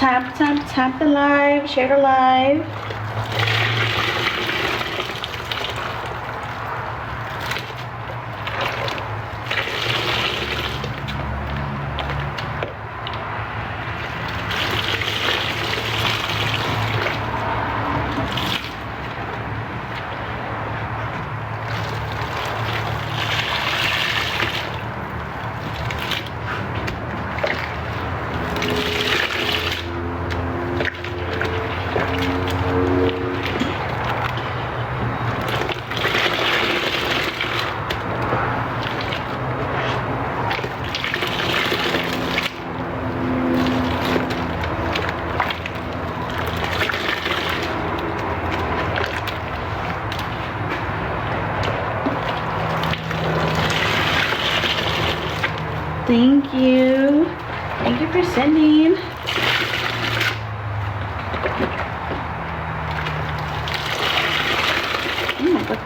Tap, tap, tap the live. Share the live. Thank you. Thank you for sending. Oh my God.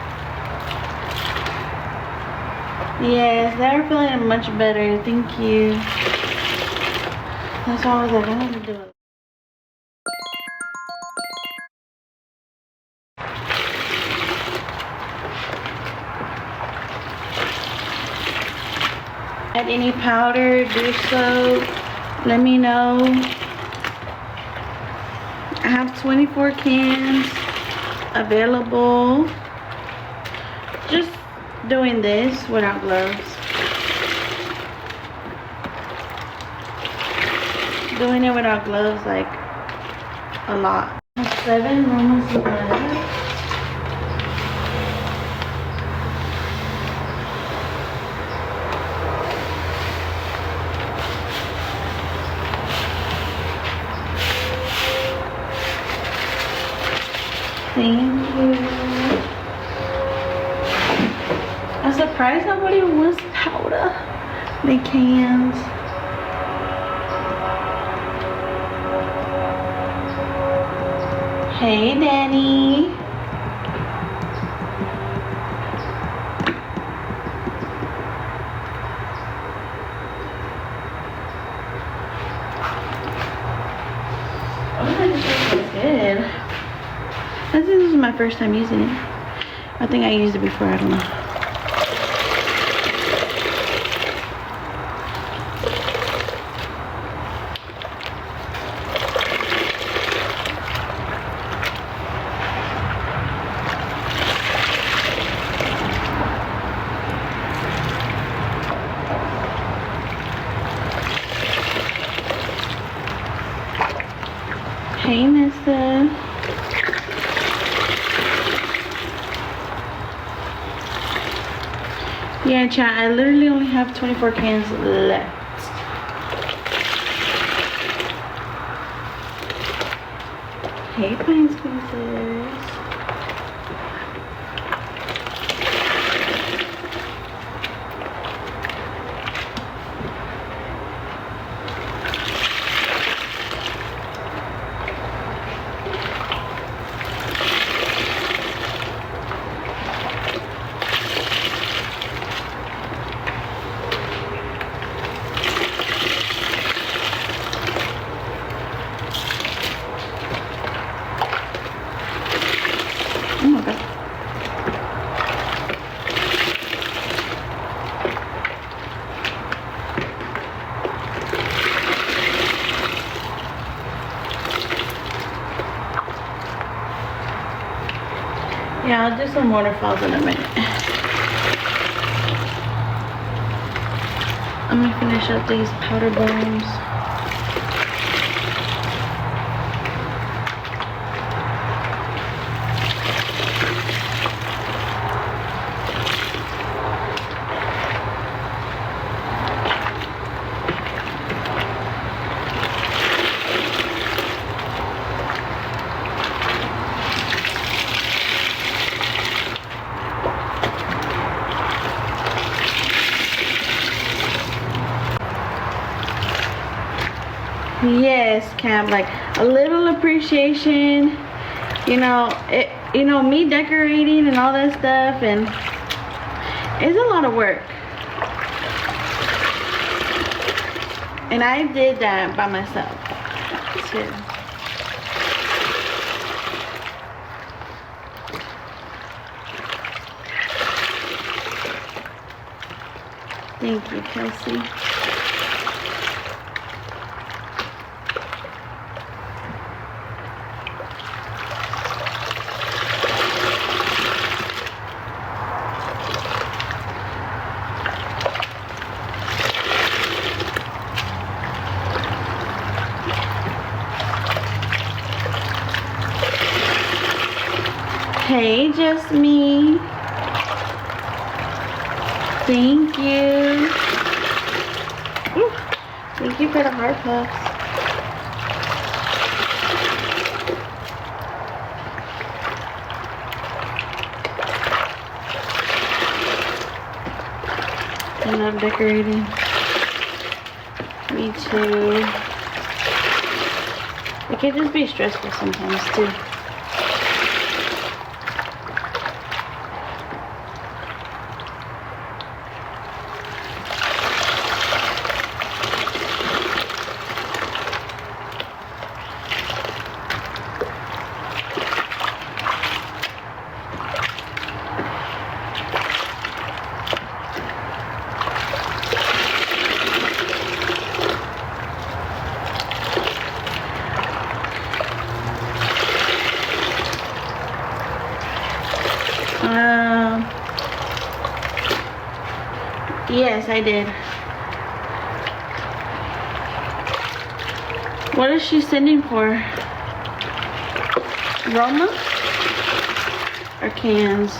Yes, they're feeling much better. Thank you. That's why I was like, I need to do it. Add any powder, do so. Let me know. I have 24 cans available. Just doing this without gloves. Doing it without gloves, like a lot. 7, almost 11. Thank you. I'm surprised nobody wants powder. They cans. Hey, Danny. Oh, this smells good. I think this is my first time using it. I think I used it before, I don't know. Hey, Nessa. Yeah, chat, I literally only have 24 cans left. Hey, Pine Squeezers. Oh my God. Yeah, I'll do some waterfalls in a minute. I'm gonna finish up these powder bones. Yes, Cam, like a little appreciation, you know, me decorating and all that stuff, and it's a lot of work. And I did that by myself. too. Thank you, Kelsey. Hey, just me. Thank you. Ooh, thank you for the heart puffs. I love decorating. Me too. It can just be stressful sometimes too. Yes, I did. What is she sending for? Roma? Or cans?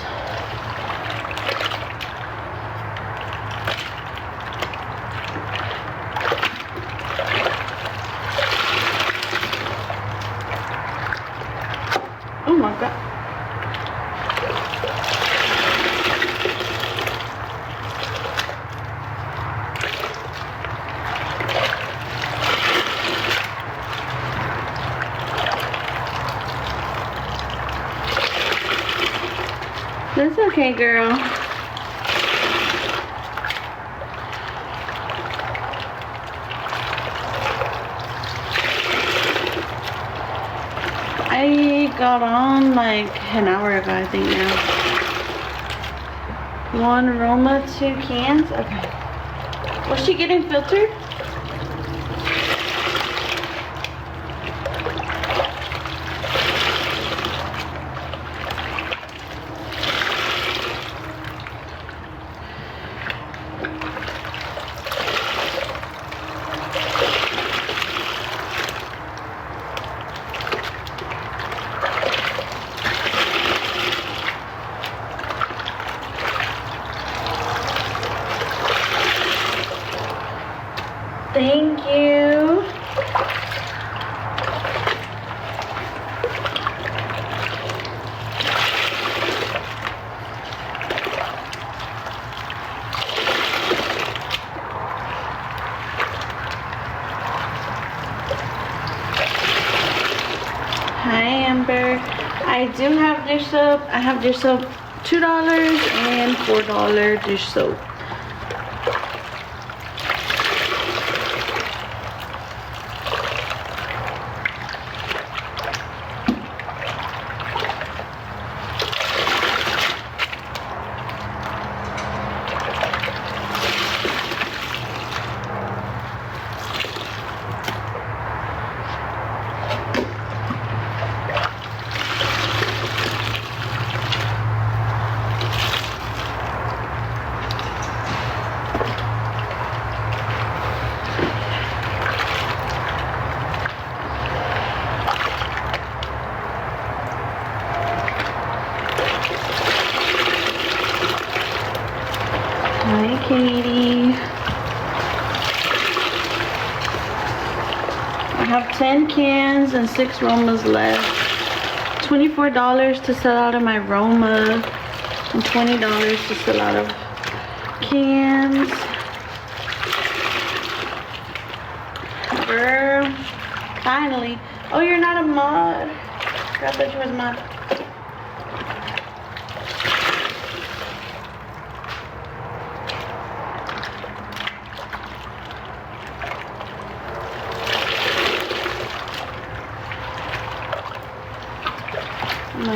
Oh my God. That's okay, girl. I got on like an hour ago, I think now. 1 Roma, 2 cans. Okay. Was she getting filtered? Thank you. Hi, Amber. I do have dish soap. I have dish soap $2 and $4 dish soap. Hi, Katie. I have 10 cans and 6 Romas left. $24 to sell out of my Roma and $20 to sell out of cans. Girl, finally. Oh, you're not a mod. I thought you was a mod.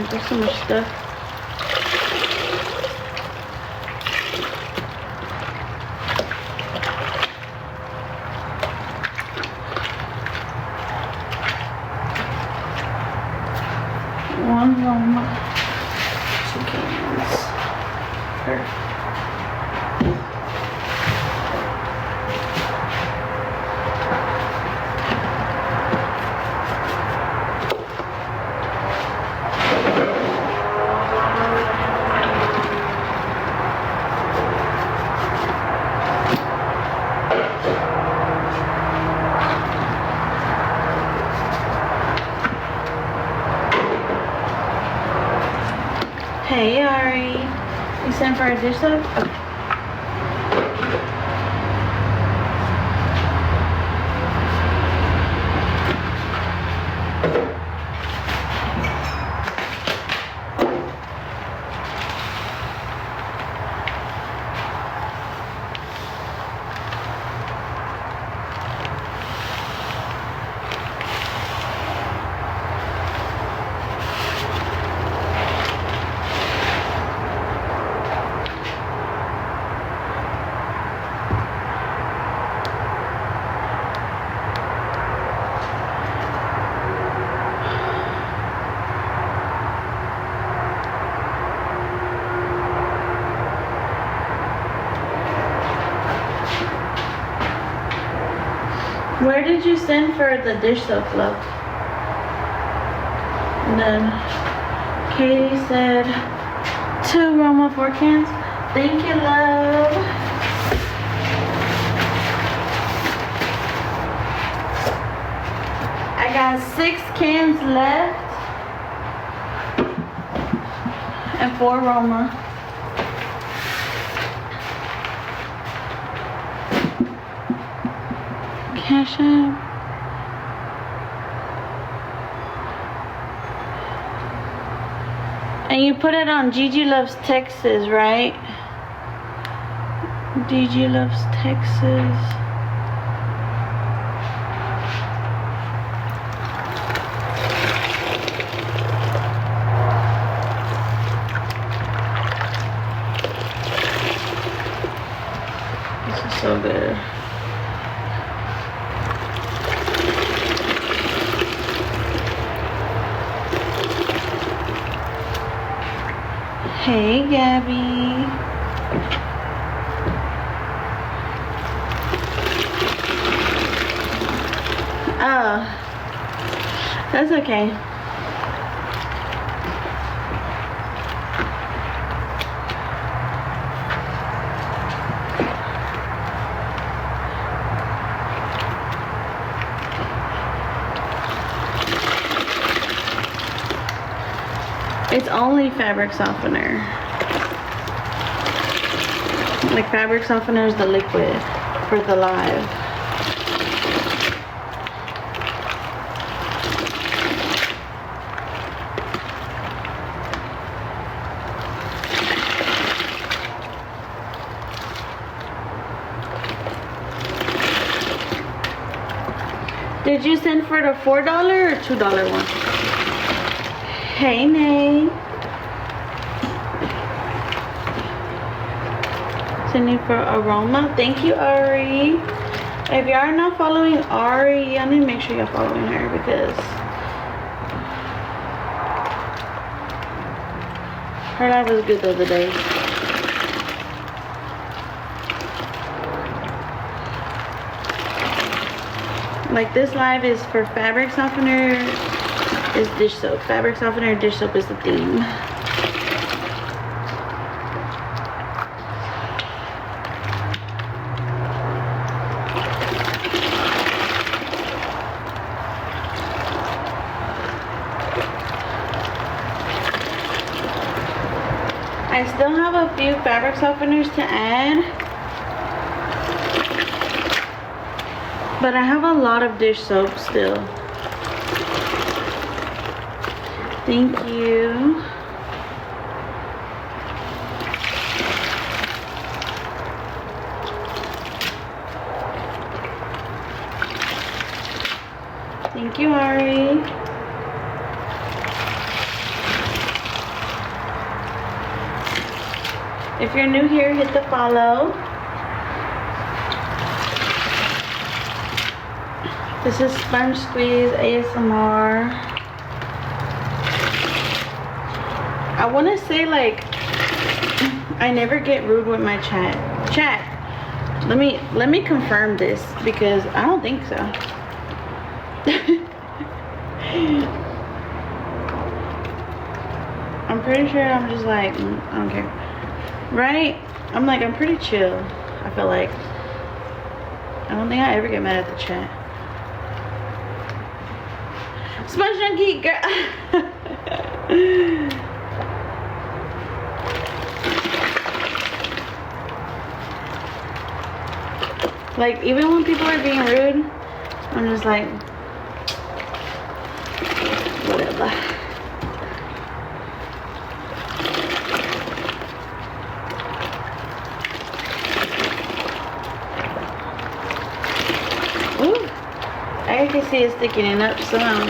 man, there's so much stuff. One Roma, 2 cans. Perfect. Hey Ari, you sent for a dish soap? Okay. Where did you send for the dish soap, love? And then Katie said 2 Roma 4 cans. Thank you, love. I got 6 cans left and 4 Roma. Cash App. And you put it on Gigi Loves Texas, right? Gigi Loves Texas. This is so good. Hey, Gabby. Oh, that's okay. It's only fabric softener. Like fabric softener is the liquid for the live. Did you send for the $4 or $2 one? Hey, Nay. Sending for Aroma. Thank you, Ari. If you are not following Ari, I need to make sure you're following her because her live was good the other day. Like this live is for fabric softener, is dish soap. Fabric softener, dish soap is the theme. I still have a few fabric softeners to add, but I have a lot of dish soap still. Thank you. Thank you, Ari. If you're new here, hit the follow. This is Sponge Squeeze ASMR. I want to say, like, I never get rude with my chat. Let me confirm this, because I don't think so. I'm pretty sure I'm just like, I don't care. Right? I'm like, I'm pretty chill. I feel like. I don't think I ever get mad at the chat. Sponge Junkie, girl. Like, even when people are being rude, I'm just like, whatever. Ooh, I can see it sticking up some.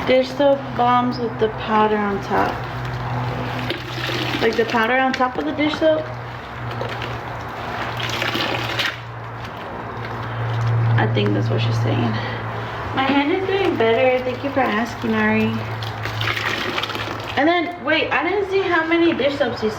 Dish soap bombs with the powder on top. Like the powder on top of the dish soap. I think that's what she's saying. My hand is doing better. Thank you for asking, Ari. And then, wait, I didn't see how many dish soaps you said.